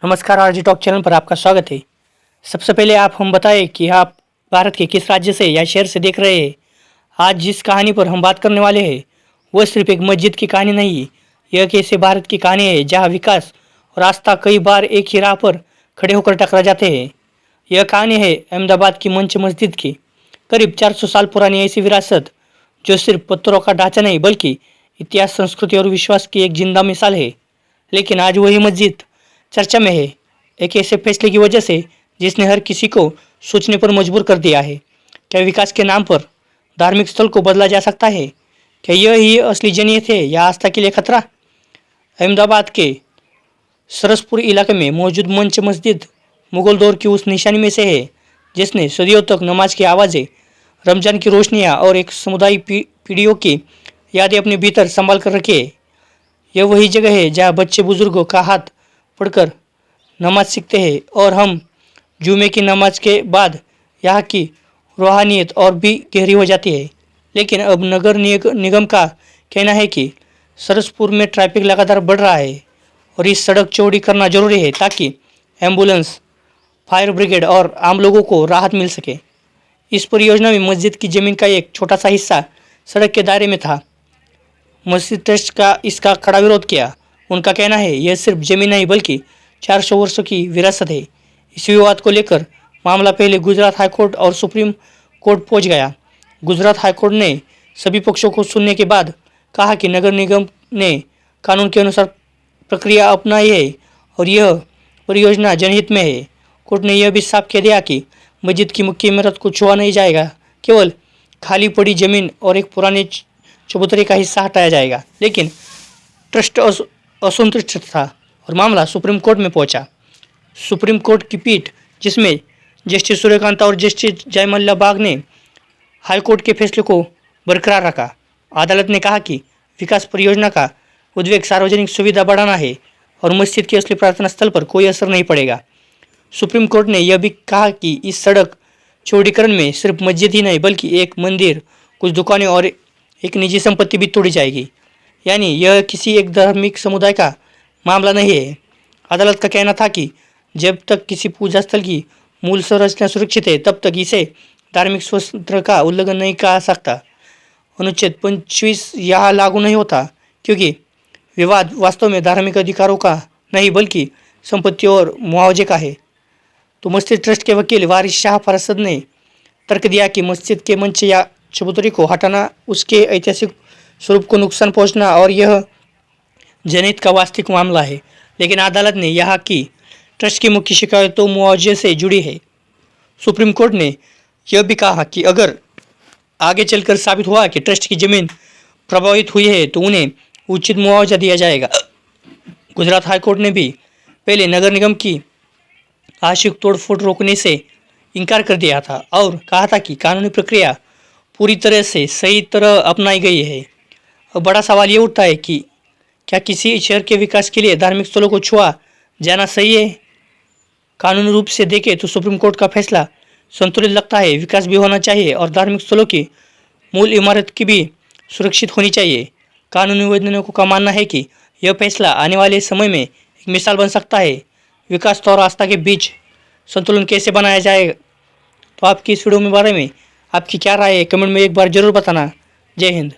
नमस्कार, RG talk channel पर आपका स्वागत है। सबसे पहले आप हम बताएं कि आप भारत के किस राज्य से या शहर से देख रहे हैं। आज जिस कहानी पर हम बात करने वाले हैं वह सिर्फ एक मस्जिद की कहानी नहीं, यह एक ऐसे भारत की कहानी है जहां विकास और आस्था कई बार एक ही राह पर खड़े होकर टकरा जाते हैं। यह कहानी है अहमदाबाद की मंच मस्जिद की, करीब 400 साल पुरानी ऐसी विरासत जो सिर्फ पत्थरों का ढांचा नहीं बल्कि इतिहास, संस्कृति और विश्वास की एक जिंदा मिसाल है। लेकिन आज वही मस्जिद चर्चा में है, एक ऐसे फैसले की वजह से जिसने हर किसी को सोचने पर मजबूर कर दिया है। क्या विकास के नाम पर धार्मिक स्थल को बदला जा सकता है? क्या यह ही असली जनीयत है या आस्था के लिए खतरा? अहमदाबाद के सरसपुर इलाके में मौजूद मंच मस्जिद मुगल दौर की उस निशानी में से है जिसने सदियों तक नमाज की आवाज़ें, रमजान की रोशनियाँ और एक समुदाय पीढ़ियों की यादें अपने भीतर संभाल कर रखी है। यह वही जगह है जहाँ बच्चे बुजुर्गों का हाथ पढ़कर नमाज सीखते हैं और हम जुमे की नमाज के बाद यहाँ की रूहानियत और भी गहरी हो जाती है। लेकिन अब नगर निगम का कहना है कि सरसपुर में ट्रैफिक लगातार बढ़ रहा है और इस सड़क चौड़ी करना जरूरी है ताकि एम्बुलेंस, फायर ब्रिगेड और आम लोगों को राहत मिल सके। इस परियोजना में मस्जिद की ज़मीन का एक छोटा सा हिस्सा सड़क के दायरे में था। मस्जिद ट्रस्ट का इसका कड़ा विरोध किया। उनका कहना है यह सिर्फ जमीन नहीं बल्कि 400 वर्षों की विरासत है। इस विवाद को लेकर मामला पहले गुजरात हाईकोर्ट और सुप्रीम कोर्ट पहुंच गया। गुजरात हाईकोर्ट ने सभी पक्षों को सुनने के बाद कहा कि नगर निगम ने कानून के अनुसार प्रक्रिया अपनाई है और यह परियोजना जनहित में है। कोर्ट ने यह भी साफ कह दिया कि मस्जिद की मुख्य इमारत को छुआ नहीं जाएगा, केवल खाली पड़ी जमीन और एक पुराने चबूतरे का हिस्सा हटाया जाएगा। लेकिन ट्रस्ट असंतुष्ट था और मामला सुप्रीम कोर्ट में पहुंचा। सुप्रीम कोर्ट की पीठ, जिसमें जस्टिस सूर्यकांत और जस्टिस जयमल्ला बाग ने हाईकोर्ट के फैसले को बरकरार रखा। अदालत ने कहा कि विकास परियोजना का उद्देश्य सार्वजनिक सुविधा बढ़ाना है और मस्जिद के असली प्रार्थना स्थल पर कोई असर नहीं पड़ेगा। सुप्रीम कोर्ट ने यह भी कहा कि इस सड़क चौड़ीकरण में सिर्फ मस्जिद ही नहीं बल्कि एक मंदिर, कुछ दुकानें और एक निजी संपत्ति भी तोड़ी जाएगी। यानी यह किसी एक धार्मिक समुदाय का मामला नहीं है। अदालत का कहना था कि जब तक किसी पूजा स्थल की मूल संरचना सुरक्षित है तब तक इसे धार्मिक स्वतंत्रता का उल्लंघन नहीं कहा सकता। अनुच्छेद 25 यहाँ लागू नहीं होता क्योंकि विवाद वास्तव में धार्मिक अधिकारों का नहीं बल्कि संपत्ति और मुआवजे का है। तो मस्जिद ट्रस्ट के वकील वारिस शाह फरसद ने तर्क दिया कि मस्जिद के मंच या चबूतरे को हटाना उसके ऐतिहासिक स्वरूप को नुकसान पहुंचना और यह जनहित का वास्तविक मामला है। लेकिन अदालत ने यहाँ की ट्रस्ट की मुख्य शिकायतों मुआवजे से जुड़ी है। सुप्रीम कोर्ट ने यह भी कहा कि अगर आगे चलकर साबित हुआ कि ट्रस्ट की जमीन प्रभावित हुई है तो उन्हें उचित मुआवजा दिया जाएगा। गुजरात हाईकोर्ट ने भी पहले नगर निगम की आंशिक तोड़फोड़ रोकने से इनकार कर दिया था और कहा था कि कानूनी प्रक्रिया पूरी तरह से सही तरह अपनाई गई है। अब बड़ा सवाल ये उठता है कि क्या किसी शहर के विकास के लिए धार्मिक स्थलों को छुआ जाना सही है? कानूनी रूप से देखें तो सुप्रीम कोर्ट का फैसला संतुलित लगता है। विकास भी होना चाहिए और धार्मिक स्थलों की मूल इमारत की भी सुरक्षित होनी चाहिए। कानूनी वैज्ञानिकों का मानना है कि यह फैसला आने वाले समय में एक मिसाल बन सकता है। विकास और आस्था के बीच संतुलन कैसे बनाया जाए? तो आपकी इस वीडियो में बारे में आपकी क्या राय है? कमेंट में एक बार जरूर बताना। जय हिंद।